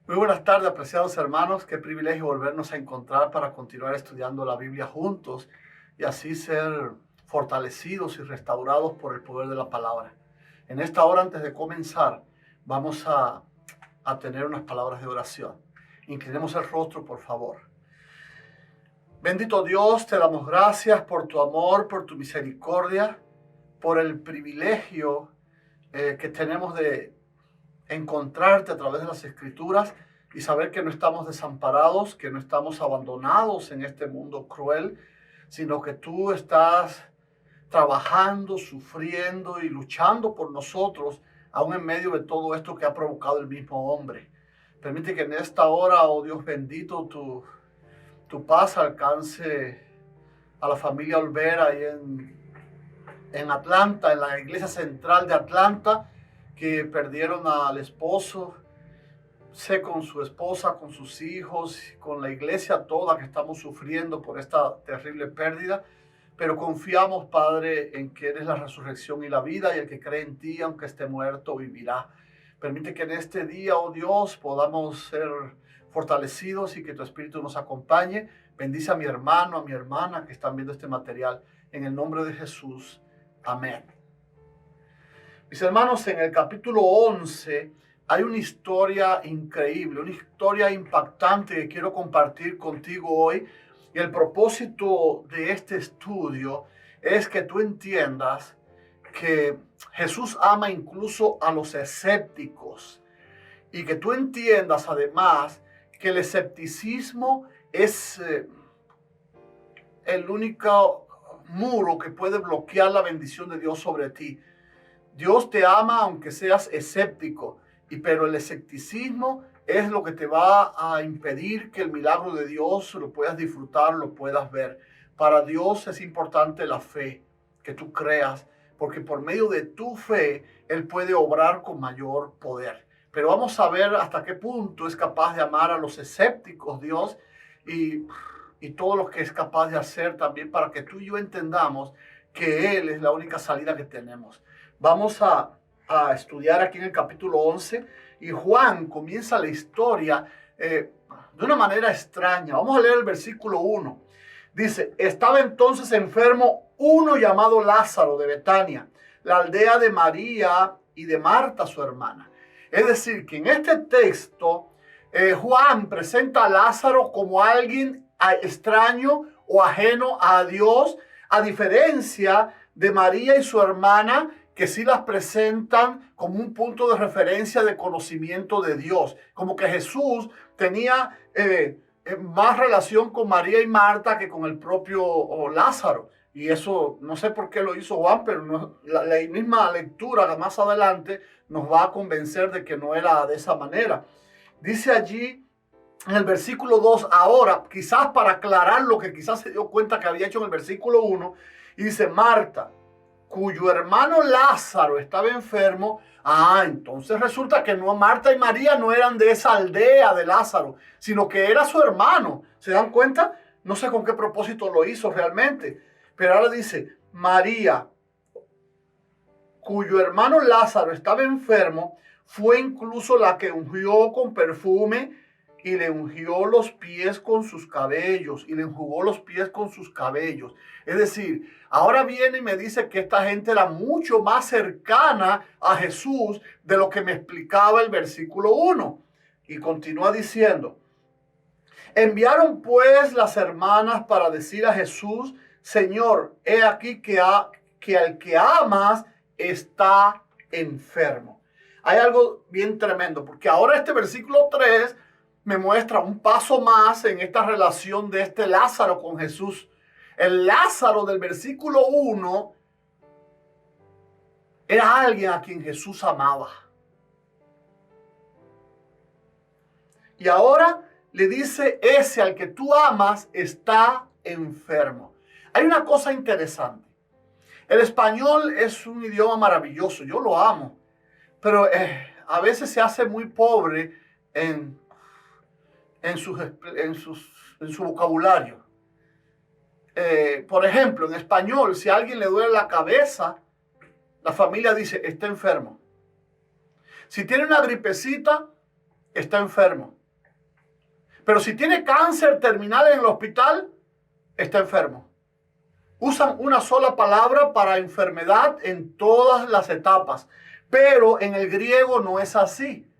Muy buenas tardes, apreciados hermanos. Qué privilegio volvernos a encontrar para continuar estudiando la Biblia juntos y así ser fortalecidos y restaurados por el poder de la palabra. En esta hora, antes de comenzar, vamos a tener unas palabras de oración. Inclinemos el rostro, por favor. Bendito Dios, te damos gracias por tu amor, por tu misericordia, por el privilegio que tenemos de encontrarte a través de las Escrituras y saber que no estamos desamparados, que no estamos abandonados en este mundo cruel, sino que tú estás trabajando, sufriendo y luchando por nosotros, aún en medio de todo esto que ha provocado el mismo hombre. Permite que en esta hora, oh Dios bendito, tu paz alcance a la familia Olvera ahí en Atlanta, en la iglesia central de Atlanta, que perdieron al esposo, sé con su esposa, con sus hijos, con la iglesia toda que estamos sufriendo por esta terrible pérdida, pero confiamos, Padre, en que eres la resurrección y la vida, y el que cree en ti, aunque esté muerto, vivirá. Permite que en este día, oh Dios, podamos ser fortalecidos y que tu Espíritu nos acompañe. Bendice a mi hermano, a mi hermana que están viendo este material, en el nombre de Jesús. Amén. Mis hermanos, en el capítulo 11 hay una historia increíble, una historia impactante que quiero compartir contigo hoy. Y el propósito de este estudio es que tú entiendas que Jesús ama incluso a los escépticos. Y que tú entiendas además que el escepticismo es el único muro que puede bloquear la bendición de Dios sobre ti. Dios te ama aunque seas escéptico, pero el escepticismo es lo que te va a impedir que el milagro de Dios lo puedas disfrutar, lo puedas ver. Para Dios es importante la fe, que tú creas, porque por medio de tu fe, Él puede obrar con mayor poder. Pero vamos a ver hasta qué punto es capaz de amar a los escépticos Dios y todo lo que es capaz de hacer también para que tú y yo entendamos que Él es la única salida que tenemos. Vamos a estudiar aquí en el capítulo 11 y Juan comienza la historia de una manera extraña. Vamos a leer el versículo 1. Dice, estaba entonces enfermo uno llamado Lázaro de Betania, la aldea de María y de Marta su hermana. Es decir, que en este texto Juan presenta a Lázaro como alguien extraño o ajeno a Dios, a diferencia de María y su hermana, que sí las presentan como un punto de referencia de conocimiento de Dios. Como que Jesús tenía más relación con María y Marta que con el propio Lázaro. Y eso no sé por qué lo hizo Juan, pero la misma lectura más adelante nos va a convencer de que no era de esa manera. Dice allí en el versículo 2, ahora, quizás para aclarar lo que quizás se dio cuenta que había hecho en el versículo 1, y dice, Marta, cuyo hermano Lázaro estaba enfermo. Entonces resulta que no, Marta y María no eran de esa aldea de Lázaro, sino que era su hermano. ¿Se dan cuenta? No sé con qué propósito lo hizo realmente. Pero ahora dice, María, cuyo hermano Lázaro estaba enfermo, fue incluso la que ungió con perfume y le ungió los pies con sus cabellos y le enjugó los pies con sus cabellos. Es decir, ahora viene y me dice que esta gente era mucho más cercana a Jesús de lo que me explicaba el versículo 1. Y continúa diciendo, enviaron pues las hermanas para decir a Jesús, Señor, he aquí que al que amas está enfermo. Hay algo bien tremendo, porque ahora este versículo 3 me muestra un paso más en esta relación de este Lázaro con Jesús. El Lázaro del versículo 1 era alguien a quien Jesús amaba. Y ahora le dice, ese al que tú amas está enfermo. Hay una cosa interesante. El español es un idioma maravilloso, yo lo amo, pero a veces se hace muy pobre en su vocabulario. Por ejemplo, en español, si a alguien le duele la cabeza, la familia dice, está enfermo. Si tiene una gripecita, está enfermo. Pero si tiene cáncer terminal en el hospital, está enfermo. Usan una sola palabra para enfermedad en todas las etapas. Pero en el griego no es así.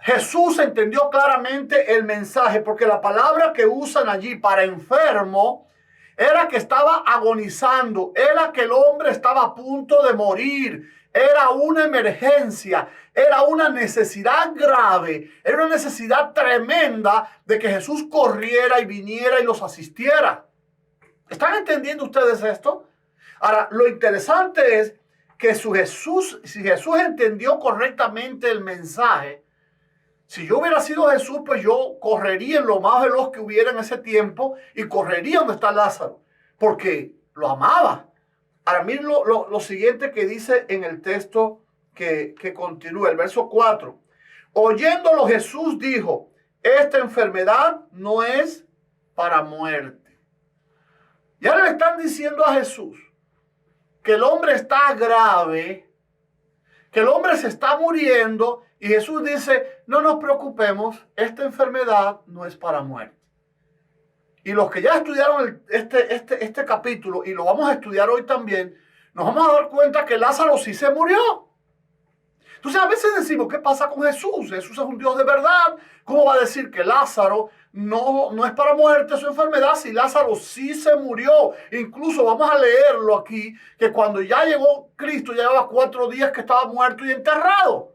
Jesús entendió claramente el mensaje, porque la palabra que usan allí para enfermo era que estaba agonizando, era que el hombre estaba a punto de morir, era una emergencia, era una necesidad grave, era una necesidad tremenda de que Jesús corriera y viniera y los asistiera. ¿Están entendiendo ustedes esto? Ahora, lo interesante es que si Jesús entendió correctamente el mensaje, si yo hubiera sido Jesús, pues yo correría en lo más veloz que hubiera en ese tiempo y correría donde está Lázaro, porque lo amaba. Ahora miren lo siguiente que dice en el texto que continúa, el verso 4. Oyéndolo Jesús dijo, esta enfermedad no es para muerte. Y ahora le están diciendo a Jesús que el hombre está grave, que el hombre se está muriendo, y Jesús dice, no nos preocupemos, esta enfermedad no es para muerte. Y los que ya estudiaron este capítulo, y lo vamos a estudiar hoy también, nos vamos a dar cuenta que Lázaro sí se murió. Entonces a veces decimos, ¿qué pasa con Jesús? Jesús es un Dios de verdad. ¿Cómo va a decir que Lázaro no es para muerte su enfermedad si Lázaro sí se murió? Incluso vamos a leerlo aquí, que cuando ya llegó Cristo, ya llevaba 4 días que estaba muerto y enterrado.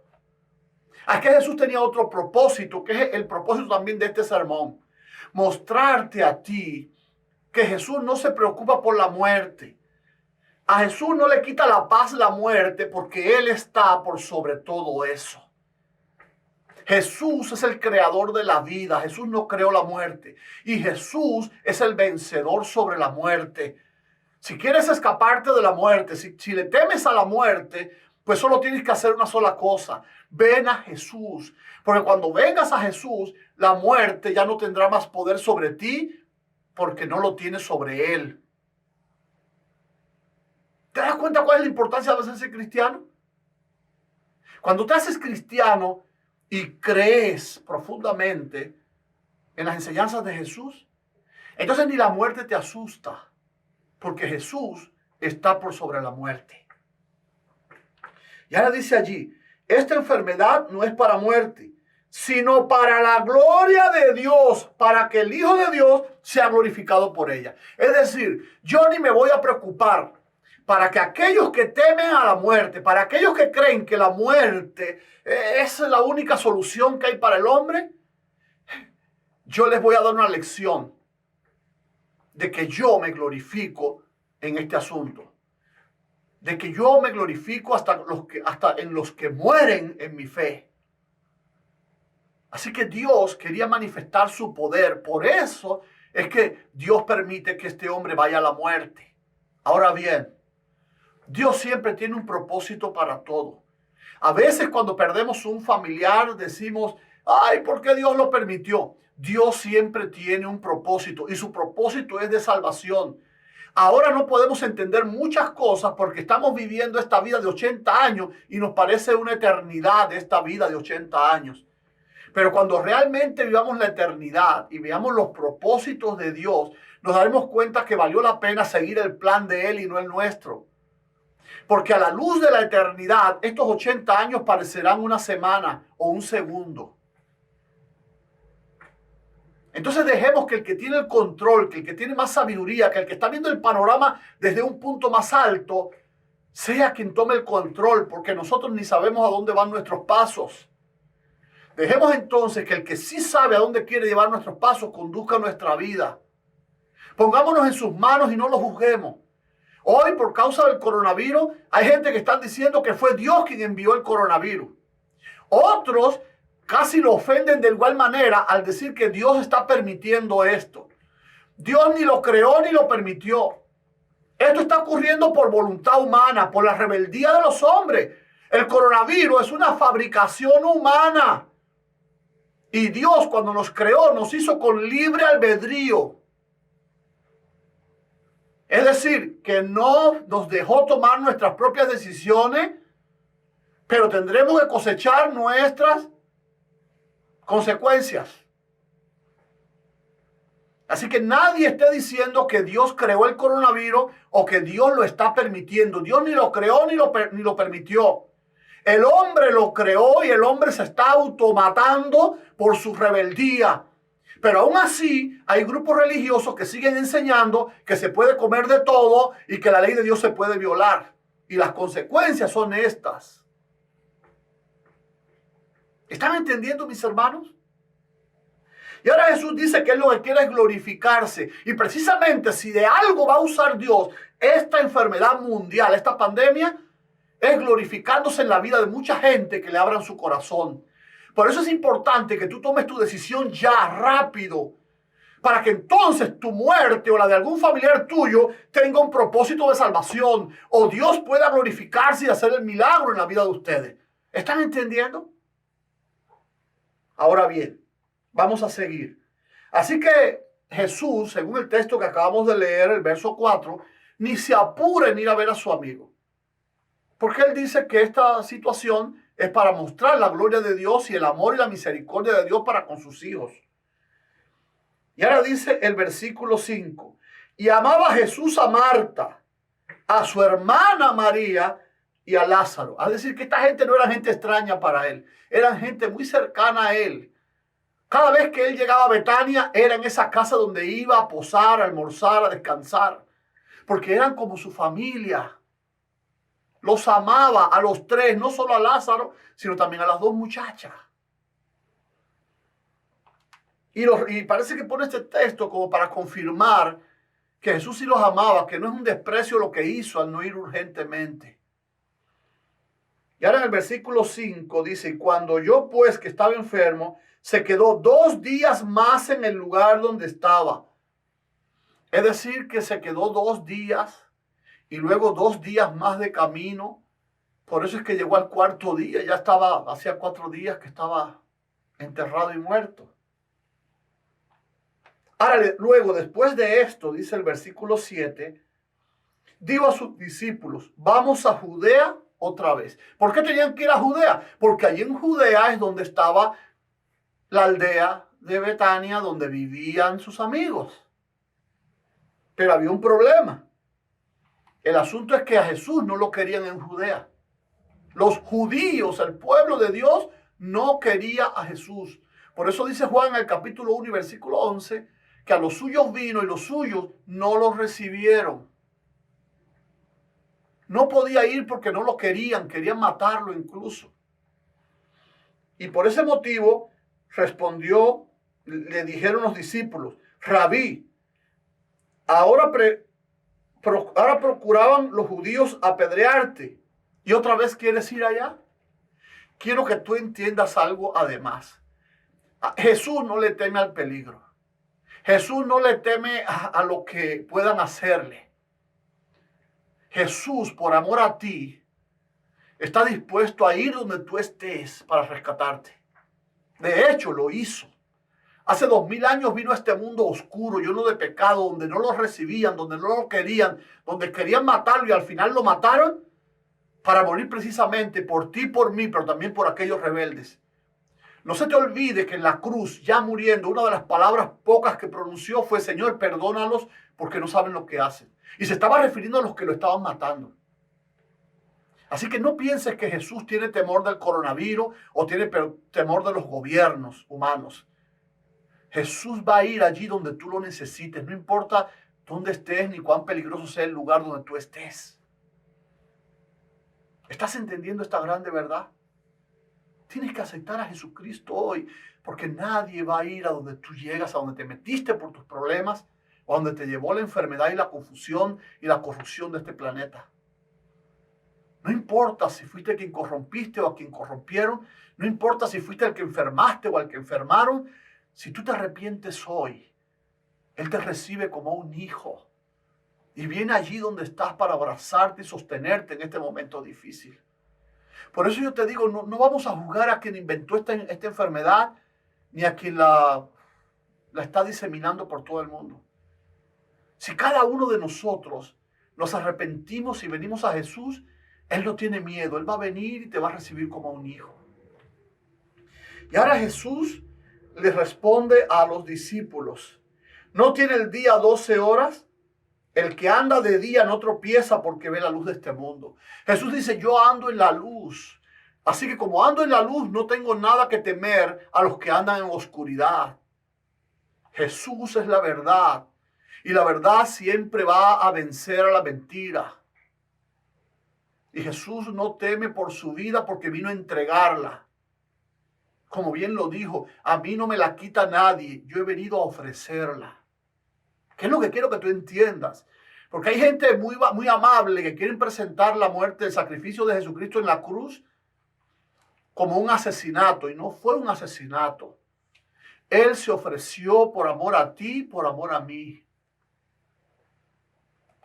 Es que Jesús tenía otro propósito, que es el propósito también de este sermón. Mostrarte a ti que Jesús no se preocupa por la muerte. A Jesús no le quita la paz la muerte, porque Él está por sobre todo eso. Jesús es el creador de la vida. Jesús no creó la muerte. Y Jesús es el vencedor sobre la muerte. Si quieres escaparte de la muerte, si le temes a la muerte, pues solo tienes que hacer una sola cosa. Ven a Jesús. Porque cuando vengas a Jesús, la muerte ya no tendrá más poder sobre ti, porque no lo tiene sobre Él. ¿Te das cuenta cuál es la importancia de hacerse cristiano? Cuando te haces cristiano y crees profundamente en las enseñanzas de Jesús, entonces ni la muerte te asusta, porque Jesús está por sobre la muerte. Y ahora dice allí, esta enfermedad no es para muerte, sino para la gloria de Dios, para que el Hijo de Dios sea glorificado por ella. Es decir, yo ni me voy a preocupar para que aquellos que temen a la muerte, para aquellos que creen que la muerte es la única solución que hay para el hombre, yo les voy a dar una lección de que yo me glorifico en este asunto. De que yo me glorifico hasta en los que mueren en mi fe. Así que Dios quería manifestar su poder. Por eso es que Dios permite que este hombre vaya a la muerte. Ahora bien, Dios siempre tiene un propósito para todo. A veces cuando perdemos un familiar decimos, ay, ¿por qué Dios lo permitió? Dios siempre tiene un propósito y su propósito es de salvación. Ahora no podemos entender muchas cosas porque estamos viviendo esta vida de 80 años y nos parece una eternidad esta vida de 80 años. Pero cuando realmente vivamos la eternidad y veamos los propósitos de Dios, nos daremos cuenta que valió la pena seguir el plan de Él y no el nuestro. Porque a la luz de la eternidad, estos 80 años parecerán una semana o un segundo. Entonces dejemos que el que tiene el control, que el que tiene más sabiduría, que el que está viendo el panorama desde un punto más alto, sea quien tome el control, porque nosotros ni sabemos a dónde van nuestros pasos. Dejemos entonces que el que sí sabe a dónde quiere llevar nuestros pasos, conduzca nuestra vida. Pongámonos en sus manos y no lo juzguemos. Hoy, por causa del coronavirus, hay gente que están diciendo que fue Dios quien envió el coronavirus. Otros casi lo ofenden de igual manera al decir que Dios está permitiendo esto. Dios ni lo creó ni lo permitió. Esto está ocurriendo por voluntad humana, por la rebeldía de los hombres. El coronavirus es una fabricación humana. Y Dios, cuando nos creó, nos hizo con libre albedrío. Es decir, que no nos dejó tomar nuestras propias decisiones, pero tendremos que cosechar nuestras consecuencias. Así que nadie esté diciendo que Dios creó el coronavirus o que Dios lo está permitiendo. Dios ni lo creó ni lo permitió. El hombre lo creó y el hombre se está automatando por su rebeldía. Pero aún así hay grupos religiosos que siguen enseñando que se puede comer de todo y que la ley de Dios se puede violar. Y las consecuencias son estas. ¿Están entendiendo, mis hermanos? Y ahora Jesús dice que él lo que quiere es glorificarse. Y precisamente si de algo va a usar Dios esta enfermedad mundial, esta pandemia, es glorificándose en la vida de mucha gente que le abran su corazón. Por eso es importante que tú tomes tu decisión ya, rápido, para que entonces tu muerte o la de algún familiar tuyo tenga un propósito de salvación, o Dios pueda glorificarse y hacer el milagro en la vida de ustedes. ¿Están entendiendo? Ahora bien, vamos a seguir. Así que Jesús, según el texto que acabamos de leer, el verso 4, ni se apura en ir a ver a su amigo. Porque él dice que esta situación es para mostrar la gloria de Dios y el amor y la misericordia de Dios para con sus hijos. Y ahora dice el versículo 5, y amaba Jesús a Marta, a su hermana María y a Lázaro. Es decir, que esta gente no era gente extraña para él, eran gente muy cercana a él. Cada vez que él llegaba a Betania, era en esa casa donde iba a posar, a almorzar, a descansar, porque eran como su familia. Los amaba a los tres, no solo a Lázaro, sino también a las dos muchachas. Y parece que pone este texto como para confirmar que Jesús sí los amaba, que no es un desprecio lo que hizo al no ir urgentemente. Y ahora en el versículo 5 dice, y cuando yo pues que estaba enfermo, se quedó 2 días más en el lugar donde estaba. Es decir, que se quedó 2 días y luego 2 días más de camino. Por eso es que llegó al 4.º día, ya hacía 4 días que estaba enterrado y muerto. Ahora, luego, después de esto, dice el versículo 7, dijo a sus discípulos, vamos a Judea otra vez. ¿Por qué tenían que ir a Judea? Porque allí en Judea es donde estaba la aldea de Betania, donde vivían sus amigos. Pero había un problema. El asunto es que a Jesús no lo querían en Judea. Los judíos, el pueblo de Dios, no quería a Jesús. Por eso dice Juan en el capítulo 1 y versículo 11, que a los suyos vino y los suyos no los recibieron. No podía ir porque no lo querían matarlo incluso. Y por ese motivo respondió, le dijeron los discípulos, Rabí, ahora procuraban los judíos apedrearte y otra vez quieres ir allá. Quiero que tú entiendas algo además. Jesús no le teme al peligro. Jesús no le teme a lo que puedan hacerle. Jesús, por amor a ti, está dispuesto a ir donde tú estés para rescatarte. De hecho, lo hizo. Hace 2000 años vino a este mundo oscuro, lleno de pecado, donde no lo recibían, donde no lo querían, donde querían matarlo y al final lo mataron para morir precisamente por ti y por mí, pero también por aquellos rebeldes. No se te olvide que en la cruz, ya muriendo, una de las palabras pocas que pronunció fue, Señor, perdónalos porque no saben lo que hacen. Y se estaba refiriendo a los que lo estaban matando. Así que no pienses que Jesús tiene temor del coronavirus o tiene temor de los gobiernos humanos. Jesús va a ir allí donde tú lo necesites, no importa dónde estés ni cuán peligroso sea el lugar donde tú estés. ¿Estás entendiendo esta grande verdad? Tienes que aceptar a Jesucristo hoy, porque nadie va a ir a donde tú llegas, a donde te metiste por tus problemas, o a donde te llevó la enfermedad y la confusión y la corrupción de este planeta. No importa si fuiste quien corrompiste o a quien corrompieron, no importa si fuiste el que enfermaste o al que enfermaron, si tú te arrepientes hoy, Él te recibe como un hijo y viene allí donde estás para abrazarte y sostenerte en este momento difícil. Por eso yo te digo, no vamos a juzgar a quien inventó esta enfermedad ni a quien la está diseminando por todo el mundo. Si cada uno de nosotros nos arrepentimos y venimos a Jesús, Él no tiene miedo. Él va a venir y te va a recibir como un hijo. Y ahora Jesús le responde a los discípulos. ¿No tiene el día 12 horas? El que anda de día no tropieza porque ve la luz de este mundo. Jesús dice, yo ando en la luz. Así que como ando en la luz, no tengo nada que temer a los que andan en oscuridad. Jesús es la verdad. Y la verdad siempre va a vencer a la mentira. Y Jesús no teme por su vida porque vino a entregarla. Como bien lo dijo, a mí no me la quita nadie. Yo he venido a ofrecerla. ¿Qué es lo que quiero que tú entiendas? Porque hay gente muy amable que quieren presentar la muerte, el sacrificio de Jesucristo en la cruz como un asesinato. Y no fue un asesinato. Él se ofreció por amor a ti, por amor a mí.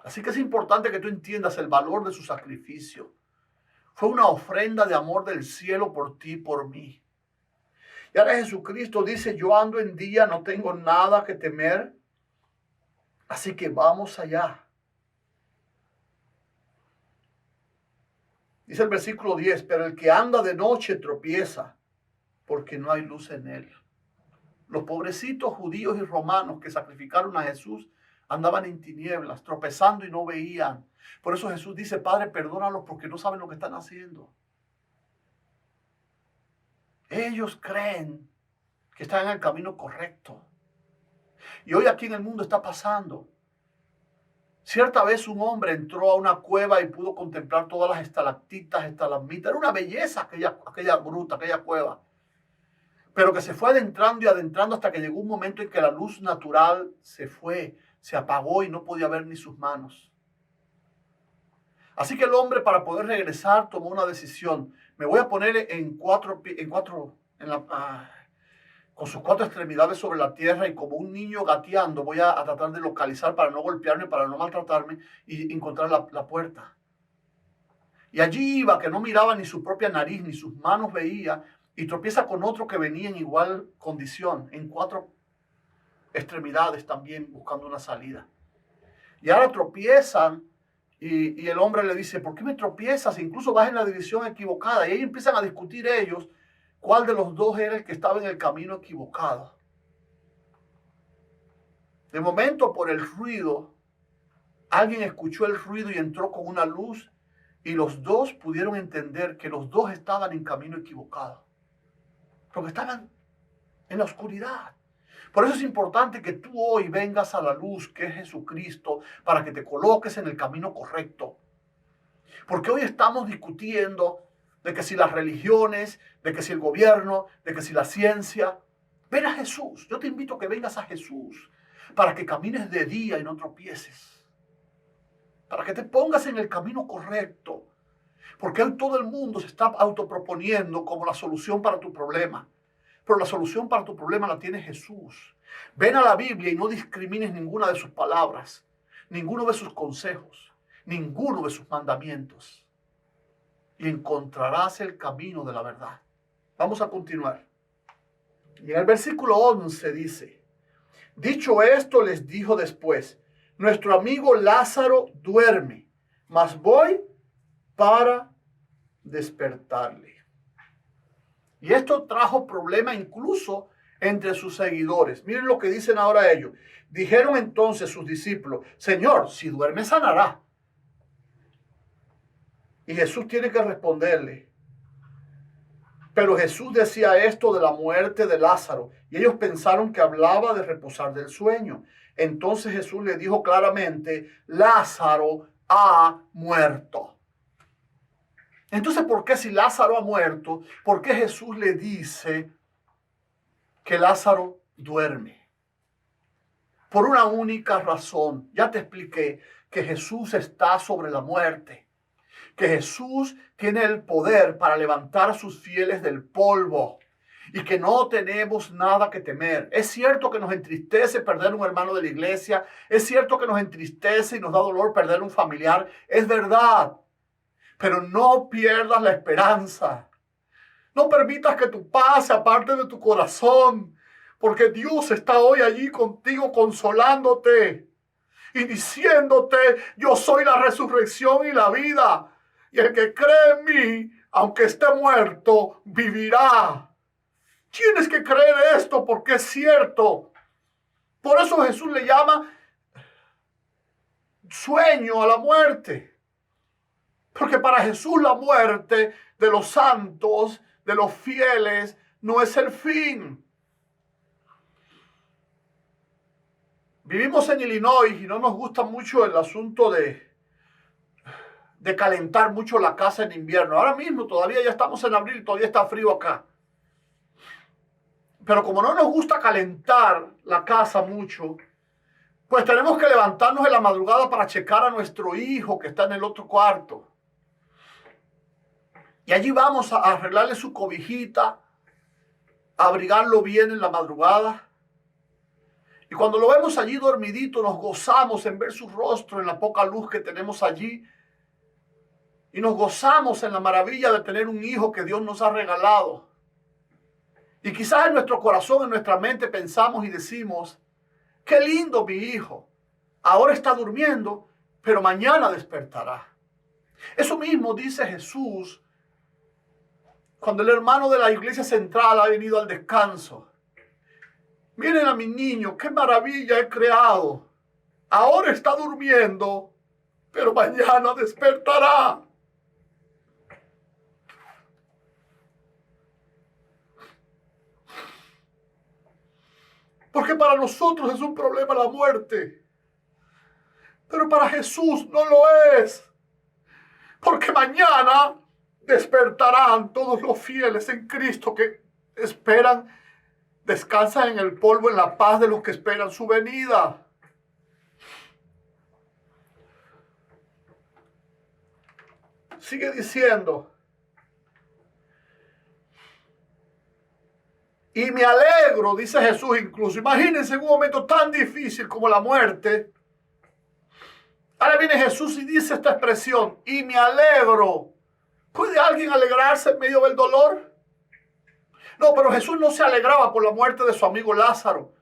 Así que es importante que tú entiendas el valor de su sacrificio. Fue una ofrenda de amor del cielo por ti, por mí. Y ahora Jesucristo dice, yo ando en día, no tengo nada que temer. Así que vamos allá. Dice el versículo 10, pero el que anda de noche tropieza porque no hay luz en él. Los pobrecitos judíos y romanos que sacrificaron a Jesús andaban en tinieblas, tropezando y no veían. Por eso Jesús dice, Padre, perdónalos porque no saben lo que están haciendo. Ellos creen que están en el camino correcto. Y hoy aquí en el mundo está pasando. Cierta vez un hombre entró a una cueva y pudo contemplar todas las estalactitas, estalagmitas. Era una belleza aquella gruta, aquella cueva. Pero que se fue adentrando y adentrando hasta que llegó un momento en que la luz natural se fue, se apagó y no podía ver ni sus manos. Así que el hombre, para poder regresar, tomó una decisión. Me voy a poner con sus cuatro extremidades sobre la tierra y como un niño gateando voy a tratar de localizar para no golpearme, para no maltratarme y encontrar la puerta. Y allí iba, que no miraba ni su propia nariz, ni sus manos veía, y tropieza con otro que venía en igual condición, en cuatro extremidades también, buscando una salida. Y ahora tropiezan y el hombre le dice, ¿por qué me tropiezas? Incluso vas en la dirección equivocada. Y ahí empiezan a discutir ellos cuál de los dos era el que estaba en el camino equivocado. De momento, por el ruido, alguien escuchó el ruido y entró con una luz y los dos pudieron entender que los dos estaban en camino equivocado. Porque estaban en la oscuridad. Por eso es importante que tú hoy vengas a la luz, que es Jesucristo, para que te coloques en el camino correcto. Porque hoy estamos discutiendo de que si las religiones, de que si el gobierno, de que si la ciencia. Ven a Jesús. Yo te invito a que vengas a Jesús para que camines de día y no tropieces. Para que te pongas en el camino correcto. Porque hoy todo el mundo se está autoproponiendo como la solución para tu problema. Pero la solución para tu problema la tiene Jesús. Ven a la Biblia y no discrimines ninguna de sus palabras, ninguno de sus consejos, ninguno de sus mandamientos. Y encontrarás el camino de la verdad. Vamos a continuar. Y en el versículo 11 dice, dicho esto les dijo después, nuestro amigo Lázaro duerme, mas voy para despertarle. Y esto trajo problema incluso entre sus seguidores. Miren lo que dicen ahora ellos. Dijeron entonces sus discípulos, Señor, si duerme sanará. Y Jesús tiene que responderle. Pero Jesús decía esto de la muerte de Lázaro. Y ellos pensaron que hablaba de reposar del sueño. Entonces Jesús le dijo claramente, Lázaro ha muerto. Entonces, ¿por qué si Lázaro ha muerto? ¿Por qué Jesús le dice que Lázaro duerme? Por una única razón. Ya te expliqué que Jesús está sobre la muerte. Que Jesús tiene el poder para levantar a sus fieles del polvo. Y que no tenemos nada que temer. Es cierto que nos entristece perder un hermano de la iglesia. Es cierto que nos entristece y nos da dolor perder un familiar. Es verdad. Pero no pierdas la esperanza. No permitas que tu paz se aparte de tu corazón. Porque Dios está hoy allí contigo consolándote. Y diciéndote, yo soy la resurrección y la vida. Y el que cree en mí, aunque esté muerto, vivirá. Tienes que creer esto porque es cierto. Por eso Jesús le llama sueño a la muerte. Porque para Jesús la muerte de los santos, de los fieles, no es el fin. Vivimos en Illinois y no nos gusta mucho el asunto de calentar mucho la casa en invierno. Ahora mismo todavía ya estamos en abril, todavía está frío acá. Pero como no nos gusta calentar la casa mucho, pues tenemos que levantarnos en la madrugada para checar a nuestro hijo que está en el otro cuarto. Y allí vamos a arreglarle su cobijita, a abrigarlo bien en la madrugada. Y cuando lo vemos allí dormidito, nos gozamos en ver su rostro en la poca luz que tenemos allí. Y nos gozamos en la maravilla de tener un hijo que Dios nos ha regalado. Y quizás en nuestro corazón, en nuestra mente pensamos y decimos, qué lindo mi hijo. Ahora está durmiendo, pero mañana despertará. Eso mismo dice Jesús cuando el hermano de la iglesia central ha venido al descanso. Miren a mi niño, qué maravilla he creado. Ahora está durmiendo, pero mañana despertará. Porque para nosotros es un problema la muerte. Pero para Jesús no lo es. Porque mañana despertarán todos los fieles en Cristo que esperan, descansan en el polvo, en la paz de los que esperan su venida. Sigue diciendo. Y me alegro, dice Jesús incluso. Imagínense en un momento tan difícil como la muerte. Ahora viene Jesús y dice esta expresión. Y me alegro. ¿Puede alguien alegrarse en medio del dolor? No, pero Jesús no se alegraba por la muerte de su amigo Lázaro,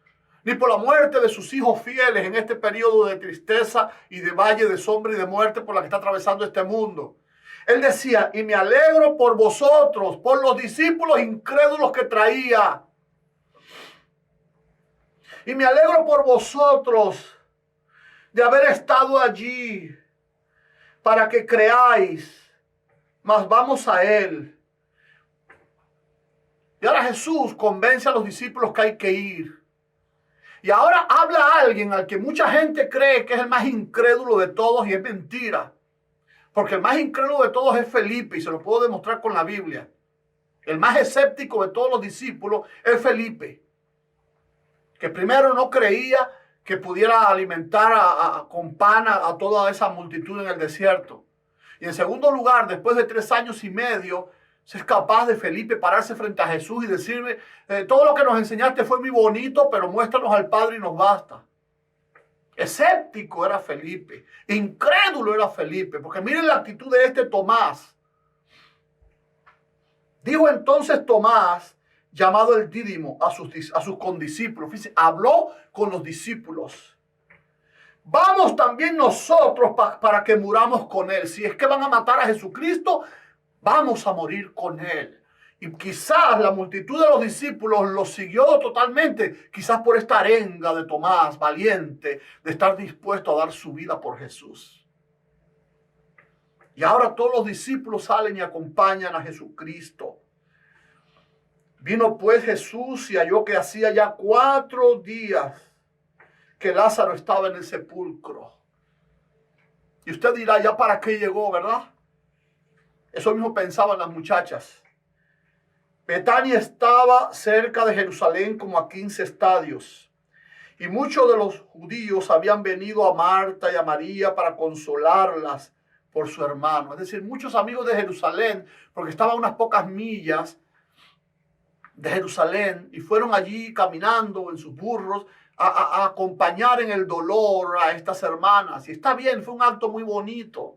ni por la muerte de sus hijos fieles en este periodo de tristeza y de valle de sombra y de muerte por la que está atravesando este mundo. Él decía, y me alegro por vosotros, por los discípulos incrédulos que traía. Y me alegro por vosotros de haber estado allí para que creáis. Mas vamos a Él. Y ahora Jesús convence a los discípulos que hay que ir. Y ahora habla a alguien al que mucha gente cree que es el más incrédulo de todos y es mentira. Porque el más incrédulo de todos es Felipe y se lo puedo demostrar con la Biblia. El más escéptico de todos los discípulos es Felipe. Que primero no creía que pudiera alimentar con pan a toda esa multitud en el desierto. Y en segundo lugar, después de 3 años y medio, es capaz de Felipe pararse frente a Jesús y decirle, todo lo que nos enseñaste fue muy bonito, pero muéstranos al Padre y nos basta. Escéptico era Felipe, incrédulo era Felipe, porque miren la actitud de este Tomás. Dijo entonces Tomás, llamado el Dídimo, a sus condiscípulos, fíjense, habló con los discípulos. Vamos también nosotros para que muramos con él. Si es que van a matar a Jesucristo, vamos a morir con él. Y quizás la multitud de los discípulos lo siguió totalmente, quizás por esta arenga de Tomás, valiente, de estar dispuesto a dar su vida por Jesús. Y ahora todos los discípulos salen y acompañan a Jesucristo. Vino pues Jesús y halló que hacía ya 4 días que Lázaro estaba en el sepulcro. Y usted dirá, ¿ya para qué llegó, verdad? Eso mismo pensaban las muchachas. Betania estaba cerca de Jerusalén como a 15 estadios. Y muchos de los judíos habían venido a Marta y a María para consolarlas por su hermano. Es decir, muchos amigos de Jerusalén, porque estaban a unas pocas millas de Jerusalén, y fueron allí caminando en sus burros a acompañar en el dolor a estas hermanas. Y está bien, fue un acto muy bonito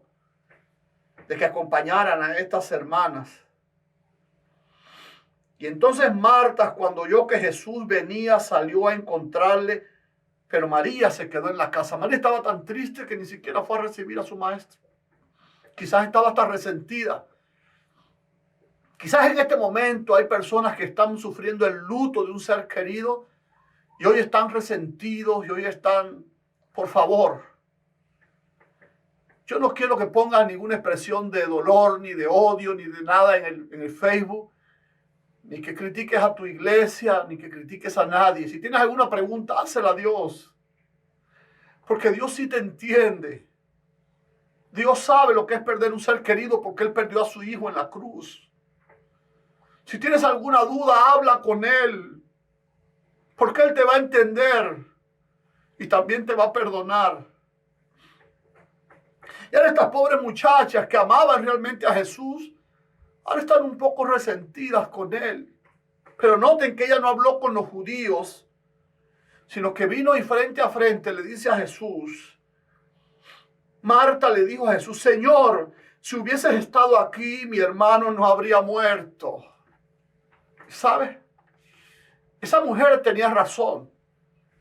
de que acompañaran a estas hermanas. Y entonces Marta, cuando oyó que Jesús venía, salió a encontrarle, pero María se quedó en la casa. María estaba tan triste que ni siquiera fue a recibir a su maestro. Quizás estaba hasta resentida. Quizás en este momento hay personas que están sufriendo el luto de un ser querido y hoy están resentidos y hoy están, por favor, yo no quiero que pongas ninguna expresión de dolor, ni de odio, ni de nada en el Facebook, ni que critiques a tu iglesia, ni que critiques a nadie. Si tienes alguna pregunta, házela a Dios, porque Dios sí te entiende. Dios sabe lo que es perder un ser querido porque Él perdió a su hijo en la cruz. Si tienes alguna duda, habla con Él, porque Él te va a entender y también te va a perdonar. Y ahora estas pobres muchachas que amaban realmente a Jesús, ahora están un poco resentidas con Él. Pero noten que ella no habló con los judíos, sino que vino y frente a frente le dice a Jesús. Marta le dijo a Jesús, Señor, si hubieses estado aquí, mi hermano no habría muerto. ¿Sabe? Esa mujer tenía razón,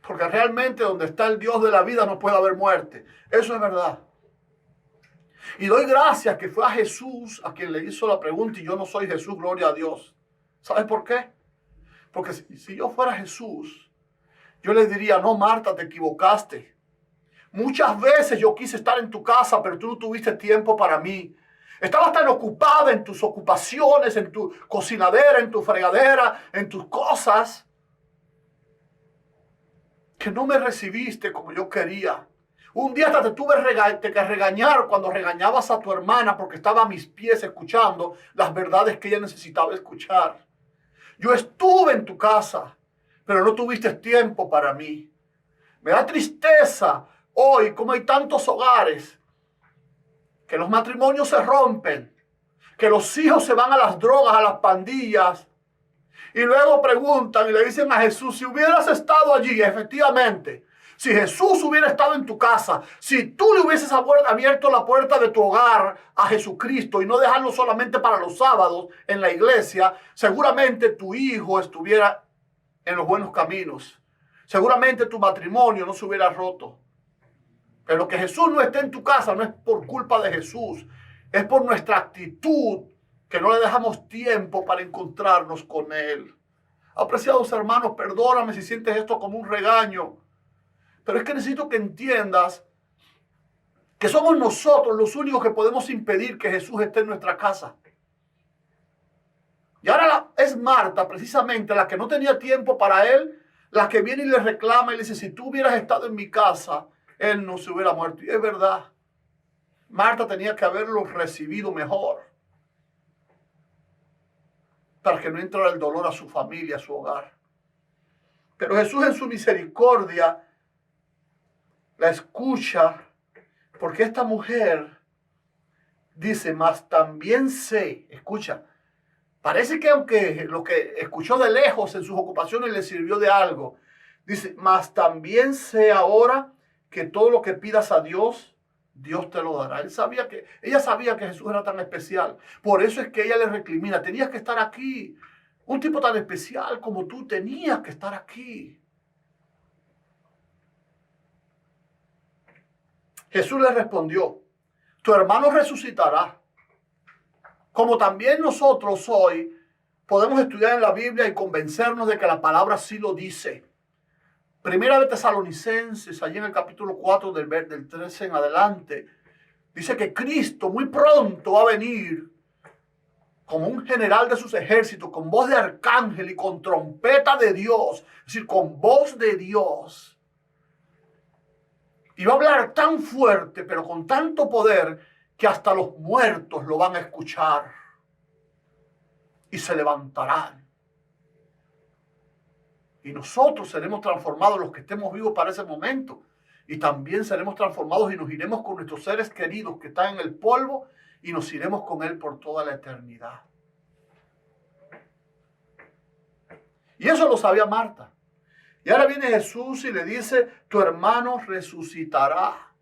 porque realmente donde está el Dios de la vida no puede haber muerte. Eso es verdad. Y doy gracias que fue a Jesús a quien le hizo la pregunta y yo no soy Jesús, gloria a Dios. ¿Sabes por qué? Porque si yo fuera Jesús, yo le diría, no, Marta, te equivocaste. Muchas veces yo quise estar en tu casa, pero tú no tuviste tiempo para mí. Estabas tan ocupada en tus ocupaciones, en tu cocinadera, en tu fregadera, en tus cosas, que no me recibiste como yo quería. Un día hasta te tuve que regañar cuando regañabas a tu hermana porque estaba a mis pies escuchando las verdades que ella necesitaba escuchar. Yo estuve en tu casa, pero no tuviste tiempo para mí. Me da tristeza hoy como hay tantos hogares que los matrimonios se rompen, que los hijos se van a las drogas, a las pandillas, y luego preguntan y le dicen a Jesús, si hubieras estado allí, efectivamente, si Jesús hubiera estado en tu casa, si tú le hubieses abierto la puerta de tu hogar a Jesucristo y no dejarlo solamente para los sábados en la iglesia, seguramente tu hijo estuviera en los buenos caminos. Seguramente tu matrimonio no se hubiera roto. Pero que Jesús no esté en tu casa no es por culpa de Jesús, es por nuestra actitud que no le dejamos tiempo para encontrarnos con Él. Apreciados hermanos, perdóname si sientes esto como un regaño, pero es que necesito que entiendas que somos nosotros los únicos que podemos impedir que Jesús esté en nuestra casa. Y ahora es Marta, precisamente, la que no tenía tiempo para Él, la que viene y le reclama y le dice, si tú hubieras estado en mi casa, Él no se hubiera muerto. Y es verdad, Marta tenía que haberlo recibido mejor para que no entrara el dolor a su familia, a su hogar. Pero Jesús en su misericordia la escucha, porque esta mujer dice, mas también sé, escucha, parece que aunque lo que escuchó de lejos en sus ocupaciones le sirvió de algo, dice, mas también sé ahora que todo lo que pidas a Dios, Dios te lo dará. Ella sabía que Jesús era tan especial. Por eso es que ella le recrimina, tenías que estar aquí. Un tipo tan especial como tú tenías que estar aquí. Jesús le respondió, tu hermano resucitará. Como también nosotros hoy podemos estudiar en la Biblia y convencernos de que la palabra sí lo dice. Primera de Tesalonicenses, allí en el capítulo 4 del 13 en adelante, dice que Cristo muy pronto va a venir como un general de sus ejércitos, con voz de arcángel y con trompeta de Dios, es decir, con voz de Dios. Y va a hablar tan fuerte, pero con tanto poder, que hasta los muertos lo van a escuchar y se levantarán. Y nosotros seremos transformados, los que estemos vivos para ese momento. Y también seremos transformados y nos iremos con nuestros seres queridos que están en el polvo y nos iremos con Él por toda la eternidad. Y eso lo sabía Marta. Y ahora viene Jesús y le dice, tu hermano resucitará.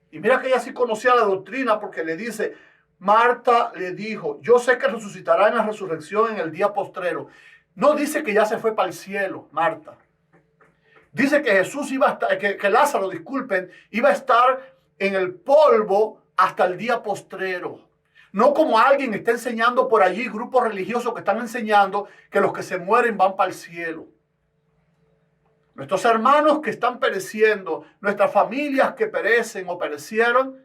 Y mira que ella sí conocía la doctrina porque le dice, Marta le dijo, yo sé que resucitará en la resurrección en el día postrero. No dice que ya se fue para el cielo, Marta. Dice que Jesús iba a estar, que Lázaro, disculpen, iba a estar en el polvo hasta el día postrero. No como alguien está enseñando por allí, grupos religiosos que están enseñando que los que se mueren van para el cielo. Nuestros hermanos que están pereciendo, nuestras familias que perecen o perecieron,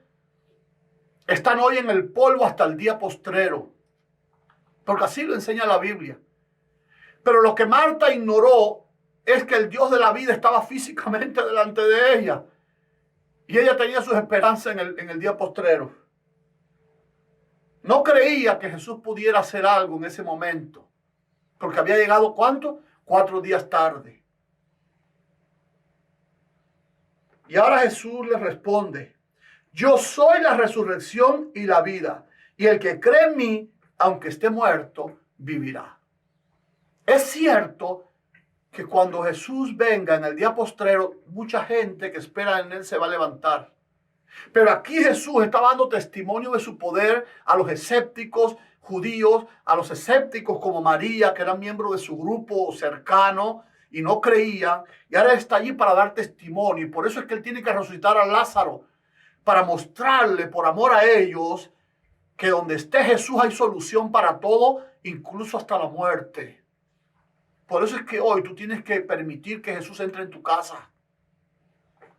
están hoy en el polvo hasta el día postrero. Porque así lo enseña la Biblia. Pero lo que Marta ignoró es que el Dios de la vida estaba físicamente delante de ella. Y ella tenía sus esperanzas en el día postrero. No creía que Jesús pudiera hacer algo en ese momento. Porque había llegado, ¿cuánto? 4 días tarde. Y ahora Jesús le responde: yo soy la resurrección y la vida. Y el que cree en mí, aunque esté muerto, vivirá. Es cierto que cuando Jesús venga en el día postrero, mucha gente que espera en él se va a levantar. Pero aquí Jesús está dando testimonio de su poder a los escépticos judíos, a los escépticos como María, que eran miembros de su grupo cercano y no creían. Y ahora está allí para dar testimonio. Y por eso es que él tiene que resucitar a Lázaro, para mostrarle por amor a ellos que donde esté Jesús hay solución para todo, incluso hasta la muerte. Por eso es que hoy tú tienes que permitir que Jesús entre en tu casa.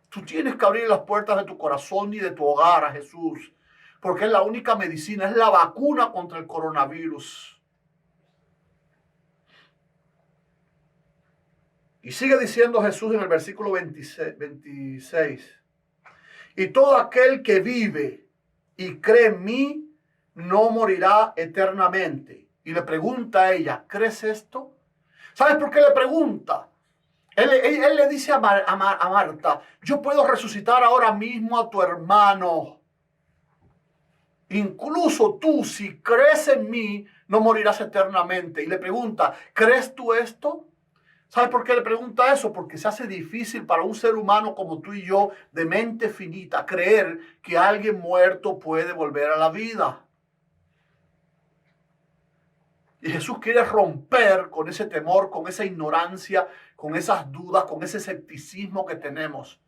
Tú tienes que abrir las puertas de tu corazón y de tu hogar a Jesús, porque es la única medicina, es la vacuna contra el coronavirus. Y sigue diciendo Jesús en el versículo 26. Y todo aquel que vive y cree en mí no morirá eternamente. Y le pregunta a ella: ¿crees esto? ¿Sabes por qué le pregunta? Él le dice a Marta: yo puedo resucitar ahora mismo a tu hermano. Incluso tú, si crees en mí, no morirás eternamente. Y le pregunta: ¿crees tú esto? ¿Sabes por qué le pregunta eso? Porque se hace difícil para un ser humano como tú y yo, de mente finita, creer que alguien muerto puede volver a la vida. Y Jesús quiere romper con ese temor, con esa ignorancia, con esas dudas, con ese escepticismo que tenemos.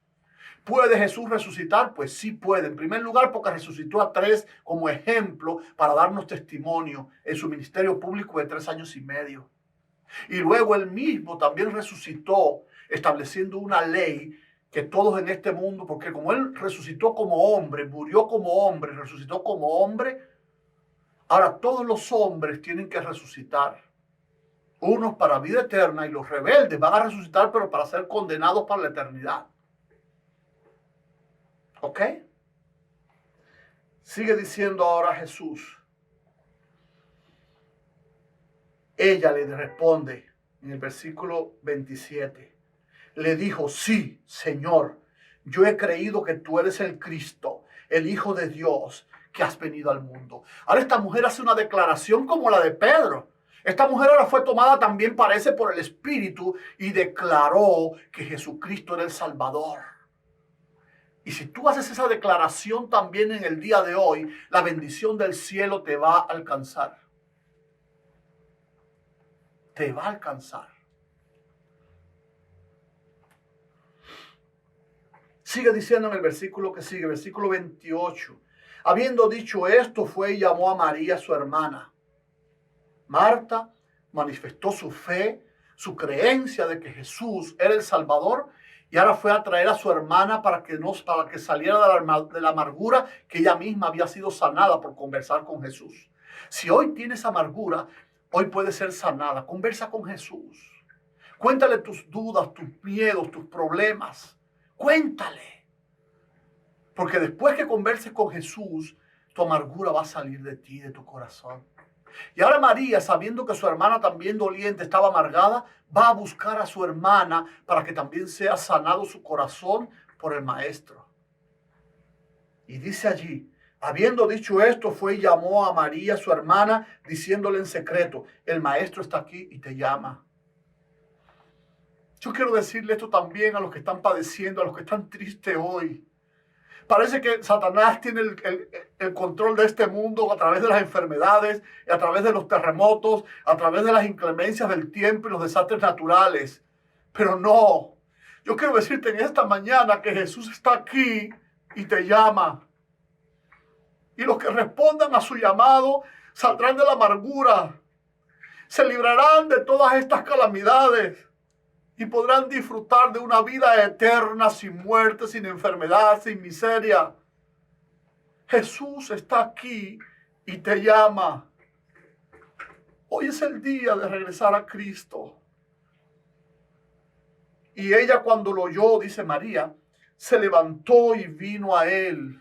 ¿Puede Jesús resucitar? Pues sí puede. En primer lugar, porque resucitó a 3 como ejemplo para darnos testimonio en su ministerio público de 3 años y medio. Y luego él mismo también resucitó, estableciendo una ley que todos en este mundo, porque como él resucitó como hombre, murió como hombre, resucitó como hombre, ahora todos los hombres tienen que resucitar. Unos para vida eterna y los rebeldes van a resucitar, pero para ser condenados para la eternidad. ¿Ok? Sigue diciendo ahora Jesús. Ella le responde en el versículo 27. Le dijo: sí, Señor, yo he creído que tú eres el Cristo, el Hijo de Dios, que has venido al mundo. Ahora esta mujer hace una declaración como la de Pedro. Esta mujer ahora fue tomada también, parece, por el Espíritu y declaró que Jesucristo era el Salvador. Y si tú haces esa declaración también en el día de hoy, la bendición del cielo te va a alcanzar. Te va a alcanzar. Sigue diciendo en el versículo que sigue, versículo 28. Habiendo dicho esto, fue y llamó a María, su hermana. Marta manifestó su fe, su creencia de que Jesús era el Salvador, y ahora fue a traer a su hermana para que saliera de la amargura que ella misma había sido sanada por conversar con Jesús. Si hoy tienes amargura, hoy puede ser sanada. Conversa con Jesús. Cuéntale tus dudas, tus miedos, tus problemas. Cuéntale. Porque después que converses con Jesús, tu amargura va a salir de ti, de tu corazón. Y ahora María, sabiendo que su hermana también doliente estaba amargada, va a buscar a su hermana para que también sea sanado su corazón por el Maestro. Y dice allí: habiendo dicho esto, fue y llamó a María, su hermana, diciéndole en secreto: el Maestro está aquí y te llama. Yo quiero decirle esto también a los que están padeciendo, a los que están tristes hoy. Parece que Satanás tiene el control de este mundo a través de las enfermedades, a través de los terremotos, a través de las inclemencias del tiempo y los desastres naturales. Pero no. Yo quiero decirte en esta mañana que Jesús está aquí y te llama. Y los que respondan a su llamado saldrán de la amargura. Se librarán de todas estas calamidades. y podrán disfrutar de una vida eterna, sin muerte, sin enfermedad, sin miseria. Jesús está aquí y te llama. Hoy es el día de regresar a Cristo. Y ella, cuando lo oyó, dice María, se levantó y vino a él.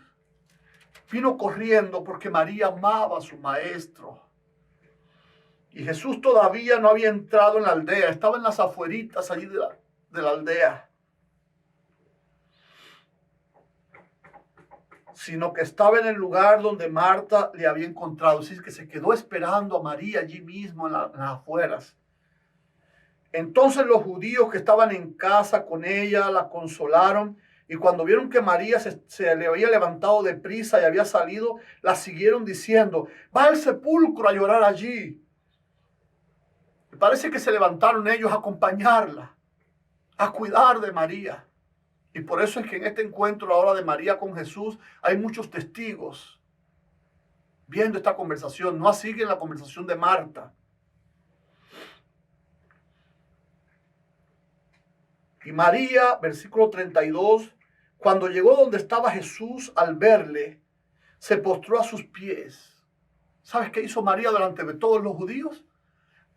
Vino corriendo porque María amaba a su maestro. Y Jesús todavía no había entrado en la aldea, estaba en las afueritas allí de la aldea. Sino que estaba en el lugar donde Marta le había encontrado. Así que se quedó esperando a María allí mismo en las afueras. Entonces los judíos que estaban en casa con ella la consolaron, y cuando vieron que María se le había levantado de prisa y había salido, la siguieron diciendo: va al sepulcro a llorar allí. Y parece que se levantaron ellos a acompañarla, a cuidar de María. Y por eso es que en este encuentro ahora de María con Jesús hay muchos testigos viendo esta conversación. No así que en la conversación de Marta. Y María, versículo 32, cuando llegó donde estaba Jesús, al verle, se postró a sus pies. ¿Sabes qué hizo María delante de todos los judíos?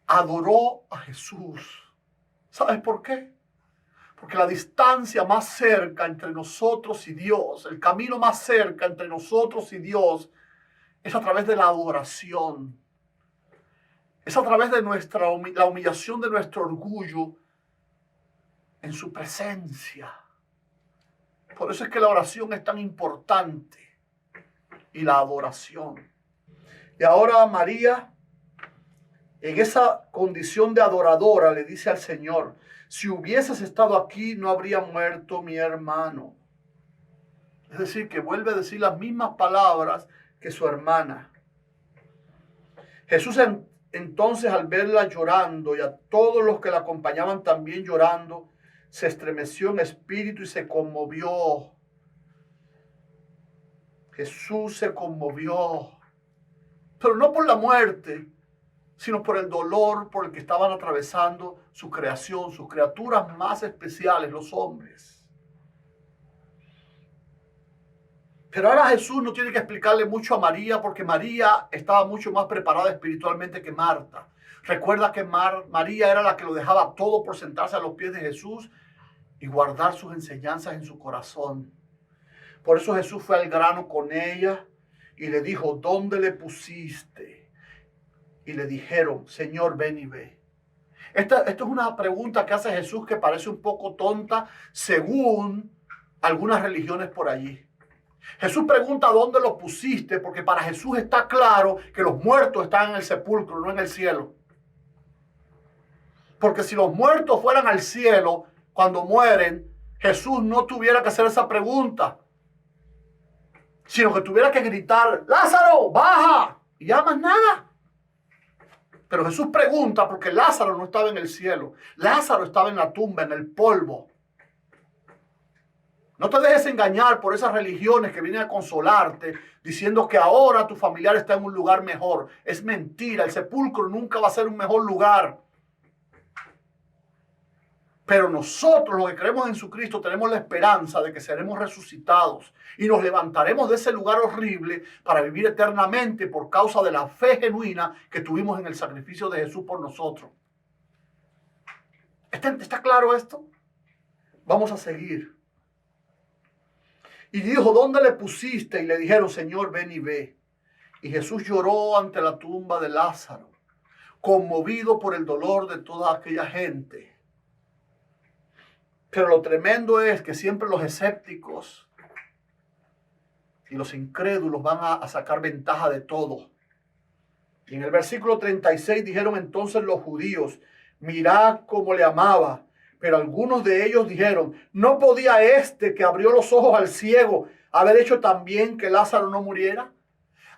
Adoró a Jesús. ¿Sabes por qué? Porque la distancia más cerca entre nosotros y Dios, el camino más cerca entre nosotros y Dios, es a través de la adoración. Es a través de la humillación de nuestro orgullo en su presencia. Por eso es que la oración es tan importante y la adoración. Y ahora María, en esa condición de adoradora, le dice al Señor: si hubieses estado aquí, no habría muerto mi hermano. Es decir, que vuelve a decir las mismas palabras que su hermana. Jesús entonces, al verla llorando y a todos los que la acompañaban también llorando, se estremeció en espíritu y se conmovió. Jesús se conmovió, pero no por la muerte, sino por el dolor por el que estaban atravesando su creación, sus criaturas más especiales, los hombres. Pero ahora Jesús no tiene que explicarle mucho a María, porque María estaba mucho más preparada espiritualmente que Marta. Recuerda que María era la que lo dejaba todo por sentarse a los pies de Jesús y guardar sus enseñanzas en su corazón. Por eso Jesús fue al grano con ella y le dijo: ¿dónde le pusiste? Y le dijeron: Señor, ven y ve. Esto es una pregunta que hace Jesús que parece un poco tonta según algunas religiones por allí. Jesús pregunta: ¿dónde lo pusiste? Porque para Jesús está claro que los muertos están en el sepulcro, no en el cielo. Porque si los muertos fueran al cielo cuando mueren, Jesús no tuviera que hacer esa pregunta, sino que tuviera que gritar: Lázaro, baja, y ya más nada. Pero Jesús pregunta porque Lázaro no estaba en el cielo. Lázaro estaba en la tumba, en el polvo. No te dejes engañar por esas religiones que vienen a consolarte diciendo que ahora tu familiar está en un lugar mejor. Es mentira, el sepulcro nunca va a ser un mejor lugar. Pero nosotros, los que creemos en Jesucristo, tenemos la esperanza de que seremos resucitados y nos levantaremos de ese lugar horrible para vivir eternamente por causa de la fe genuina que tuvimos en el sacrificio de Jesús por nosotros. ¿Está claro esto? Vamos a seguir. Y dijo: ¿dónde le pusiste? Y le dijeron: Señor, ven y ve. Y Jesús lloró ante la tumba de Lázaro, conmovido por el dolor de toda aquella gente. Pero lo tremendo es que siempre los escépticos y los incrédulos van a sacar ventaja de todo. Y en el versículo 36 dijeron entonces los judíos: mirad cómo le amaba. Pero algunos de ellos dijeron: ¿no podía este que abrió los ojos al ciego haber hecho también que Lázaro no muriera?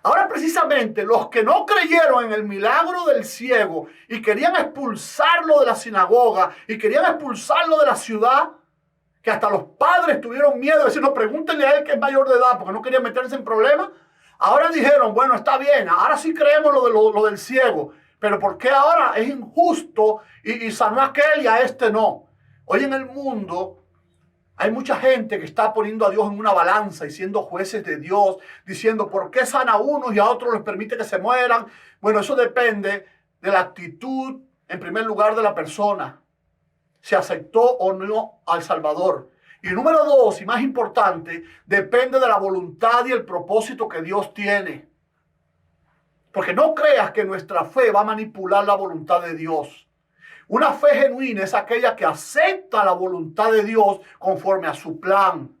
Ahora precisamente los que no creyeron en el milagro del ciego y querían expulsarlo de la sinagoga y querían expulsarlo de la ciudad, que hasta los padres tuvieron miedo de decir: no, pregúntenle a él que es mayor de edad, porque no querían meterse en problemas. Ahora dijeron: bueno, está bien, ahora sí creemos lo del ciego, pero ¿por qué ahora es injusto y sanó a aquel y a este no? Hoy en el mundo hay mucha gente que está poniendo a Dios en una balanza y siendo jueces de Dios, diciendo por qué sana a unos y a otros les permite que se mueran. Bueno, eso depende de la actitud, en primer lugar, de la persona. Si aceptó o no al Salvador. Y número dos, y más importante, depende de la voluntad y el propósito que Dios tiene. Porque no creas que nuestra fe va a manipular la voluntad de Dios. Una fe genuina es aquella que acepta la voluntad de Dios conforme a su plan.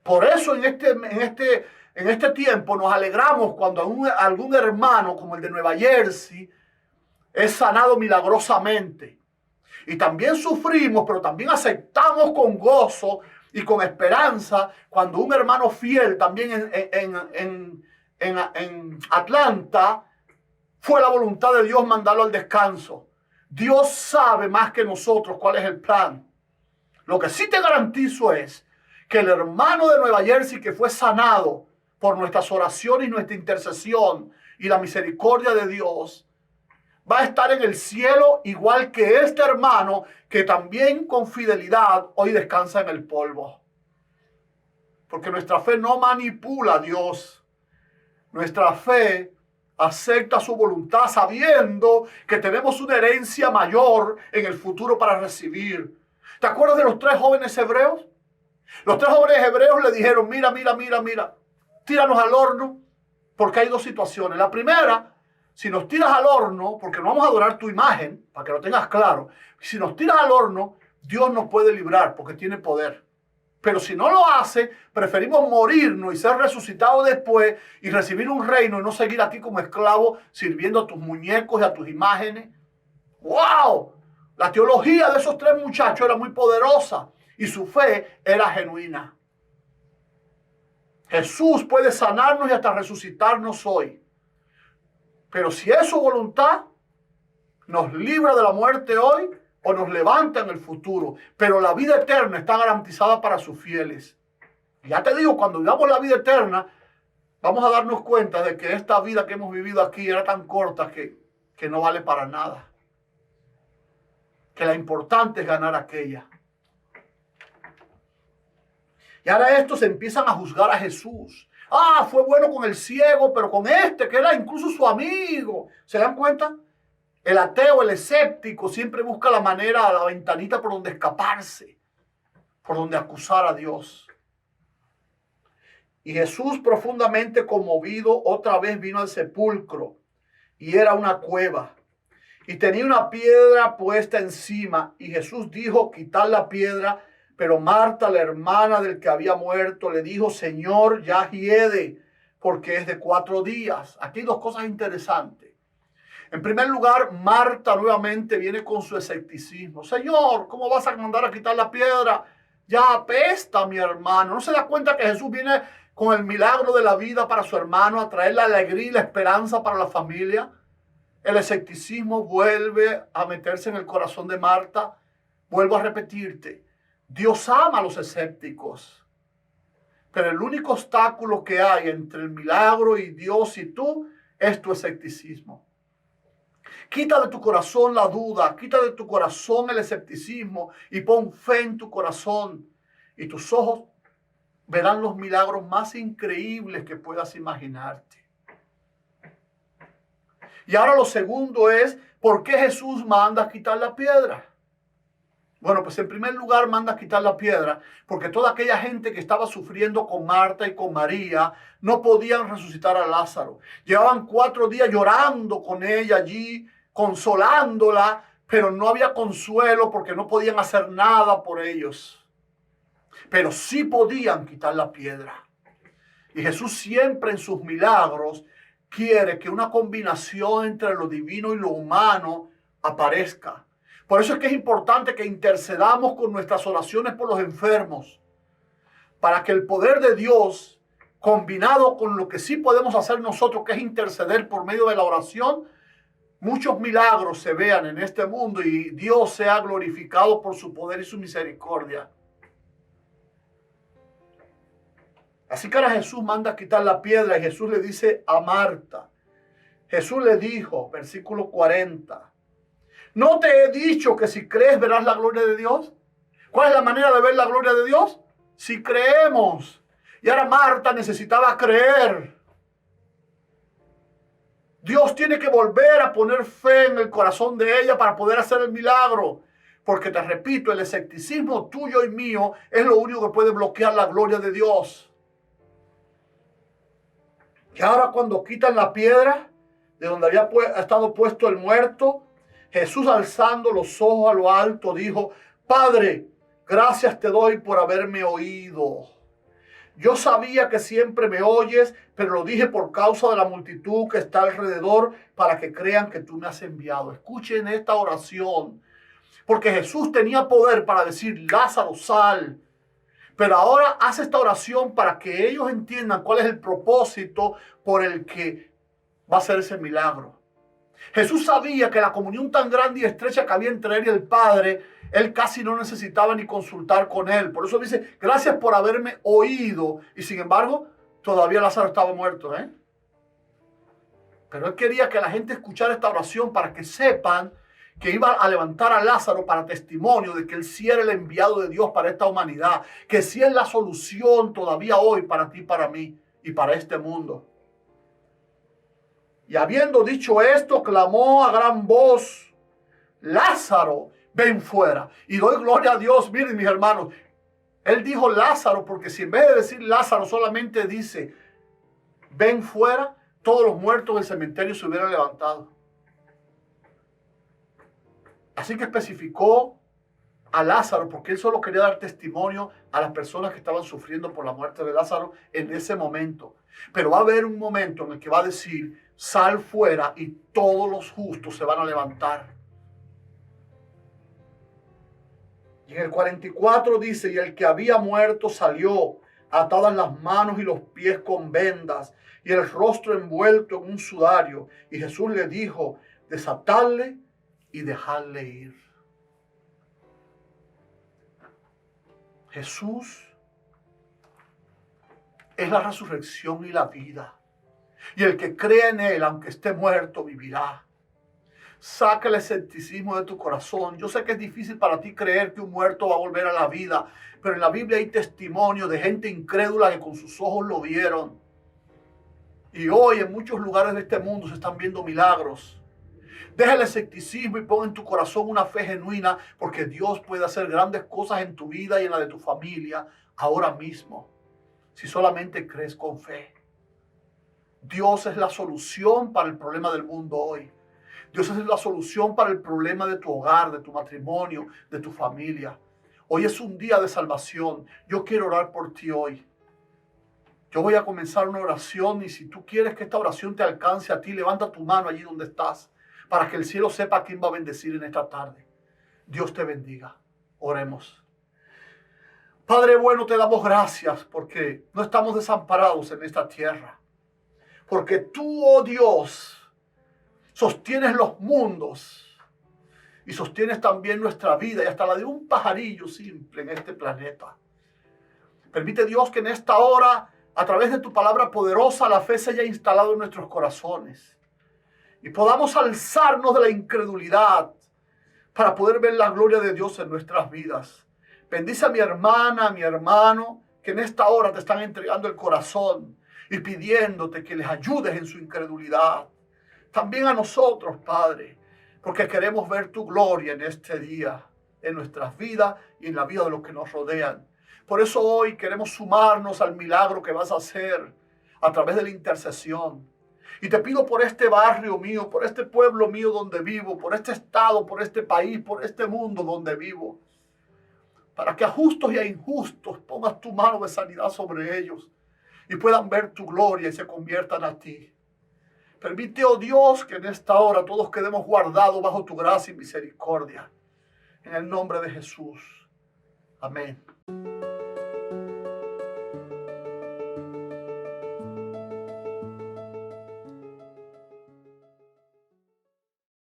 Por eso en este tiempo nos alegramos cuando algún hermano como el de Nueva Jersey es sanado milagrosamente. Y también sufrimos, pero también aceptamos con gozo y con esperanza cuando un hermano fiel también en Atlanta fue la voluntad de Dios mandarlo al descanso. Dios sabe más que nosotros cuál es el plan. Lo que sí te garantizo es que el hermano de Nueva Jersey que fue sanado por nuestras oraciones y nuestra intercesión y la misericordia de Dios va a estar en el cielo igual que este hermano que también con fidelidad hoy descansa en el polvo. Porque nuestra fe no manipula a Dios. Nuestra fe acepta su voluntad sabiendo que tenemos una herencia mayor en el futuro para recibir. ¿Te acuerdas de los 3 jóvenes hebreos? Los 3 jóvenes hebreos le dijeron, mira, tíranos al horno, porque hay 2 situaciones. La primera, si nos tiras al horno, porque no vamos a adorar tu imagen, para que lo tengas claro, si nos tiras al horno, Dios nos puede librar, porque tiene poder. Pero si no lo hace, preferimos morirnos y ser resucitados después y recibir un reino y no seguir aquí como esclavos sirviendo a tus muñecos y a tus imágenes. ¡Wow! La teología de esos 3 muchachos era muy poderosa y su fe era genuina. Jesús puede sanarnos y hasta resucitarnos hoy. Pero si es su voluntad, nos libra de la muerte hoy o nos levanta en el futuro. Pero la vida eterna está garantizada para sus fieles. Y ya te digo, cuando vivamos la vida eterna, vamos a darnos cuenta de que esta vida que hemos vivido aquí era tan corta que no vale para nada. Que la importante es ganar aquella. Y ahora estos empiezan a juzgar a Jesús. Ah, fue bueno con el ciego, pero con este, que era incluso su amigo. ¿Se dan cuenta? El ateo, el escéptico, siempre busca la manera, la ventanita por donde escaparse, por donde acusar a Dios. Y Jesús, profundamente conmovido, otra vez vino al sepulcro. Y era una cueva. Y tenía una piedra puesta encima. Y Jesús dijo, quitad la piedra. Pero Marta, la hermana del que había muerto, le dijo, Señor, ya hiede, porque es de 4 días. Aquí hay 2 cosas interesantes. En primer lugar, Marta nuevamente viene con su escepticismo. Señor, ¿cómo vas a mandar a quitar la piedra? Ya apesta, mi hermano. ¿No se da cuenta que Jesús viene con el milagro de la vida para su hermano, a traer la alegría y la esperanza para la familia? El escepticismo vuelve a meterse en el corazón de Marta. Vuelvo a repetirte. Dios ama a los escépticos, pero el único obstáculo que hay entre el milagro y Dios y tú es tu escepticismo. Quita de tu corazón la duda, quita de tu corazón el escepticismo y pon fe en tu corazón y tus ojos verán los milagros más increíbles que puedas imaginarte. Y ahora lo segundo es, ¿por qué Jesús manda quitar la piedra? Bueno, pues en primer lugar manda quitar la piedra porque toda aquella gente que estaba sufriendo con Marta y con María no podían resucitar a Lázaro. Llevaban 4 días llorando con ella allí, consolándola, pero no había consuelo porque no podían hacer nada por ellos. Pero sí podían quitar la piedra. Y Jesús siempre en sus milagros quiere que una combinación entre lo divino y lo humano aparezca. Por eso es que es importante que intercedamos con nuestras oraciones por los enfermos, para que el poder de Dios, combinado con lo que sí podemos hacer nosotros, que es interceder por medio de la oración, muchos milagros se vean en este mundo y Dios sea glorificado por su poder y su misericordia. Así que ahora Jesús manda quitar la piedra y Jesús le dice a Marta, Jesús le dijo, versículo 40, ¿No te he dicho que si crees verás la gloria de Dios? ¿Cuál es la manera de ver la gloria de Dios? Si creemos. Y ahora Marta necesitaba creer. Dios tiene que volver a poner fe en el corazón de ella para poder hacer el milagro. Porque te repito, el escepticismo tuyo y mío es lo único que puede bloquear la gloria de Dios. Y ahora cuando quitan la piedra de donde había estado puesto el muerto, Jesús, alzando los ojos a lo alto, dijo: Padre, gracias te doy por haberme oído. Yo sabía que siempre me oyes, pero lo dije por causa de la multitud que está alrededor, para que crean que tú me has enviado. Escuchen esta oración, porque Jesús tenía poder para decir: Lázaro, sal. Pero ahora hace esta oración para que ellos entiendan cuál es el propósito por el que va a hacer ese milagro. Jesús sabía que la comunión tan grande y estrecha que había entre él y el Padre, él casi no necesitaba ni consultar con él. Por eso dice: gracias por haberme oído. Y sin embargo, todavía Lázaro estaba muerto, Pero él quería que la gente escuchara esta oración para que sepan que iba a levantar a Lázaro para testimonio de que él sí era el enviado de Dios para esta humanidad, que sí es la solución todavía hoy para ti, para mí y para este mundo. Y habiendo dicho esto, clamó a gran voz: Lázaro, ven fuera. Y doy gloria a Dios. Miren, mis hermanos, él dijo Lázaro porque si en vez de decir Lázaro solamente dice ven fuera, todos los muertos del cementerio se hubieran levantado. Así que especificó a Lázaro porque él solo quería dar testimonio a las personas que estaban sufriendo por la muerte de Lázaro en ese momento. Pero va a haber un momento en el que va a decir: sal fuera, y todos los justos se van a levantar. Y en el 44 dice: y el que había muerto salió, atadas las manos y los pies con vendas, y el rostro envuelto en un sudario. Y Jesús le dijo: desatadle y dejadle ir. Jesús es la resurrección y la vida. Y el que cree en él, aunque esté muerto, vivirá. Saca el escepticismo de tu corazón. Yo sé que es difícil para ti creer que un muerto va a volver a la vida, pero en la Biblia hay testimonio de gente incrédula que con sus ojos lo vieron. Y hoy en muchos lugares de este mundo se están viendo milagros. Deja el escepticismo y pon en tu corazón una fe genuina, porque Dios puede hacer grandes cosas en tu vida y en la de tu familia ahora mismo, si solamente crees con fe. Dios es la solución para el problema del mundo hoy. Dios es la solución para el problema de tu hogar, de tu matrimonio, de tu familia. Hoy es un día de salvación. Yo quiero orar por ti hoy. Yo voy a comenzar una oración, y si tú quieres que esta oración te alcance a ti, levanta tu mano allí donde estás, para que el cielo sepa a quién va a bendecir en esta tarde. Dios te bendiga. Oremos. Padre bueno, te damos gracias porque no estamos desamparados en esta tierra. Porque tú, oh Dios, sostienes los mundos y sostienes también nuestra vida y hasta la de un pajarillo simple en este planeta. Permite, Dios, que en esta hora, a través de tu palabra poderosa, la fe se haya instalado en nuestros corazones y podamos alzarnos de la incredulidad para poder ver la gloria de Dios en nuestras vidas. Bendice a mi hermana, a mi hermano, que en esta hora te están entregando el corazón y pidiéndote que les ayudes en su incredulidad. También a nosotros, Padre, porque queremos ver tu gloria en este día, en nuestras vidas y en la vida de los que nos rodean. Por eso hoy queremos sumarnos al milagro que vas a hacer a través de la intercesión. Y te pido por este barrio mío, por este pueblo mío donde vivo, por este estado, por este país, por este mundo donde vivo, para que a justos y a injustos pongas tu mano de sanidad sobre ellos y puedan ver tu gloria y se conviertan a ti. Permite, oh Dios, que en esta hora todos quedemos guardados bajo tu gracia y misericordia. En el nombre de Jesús. Amén.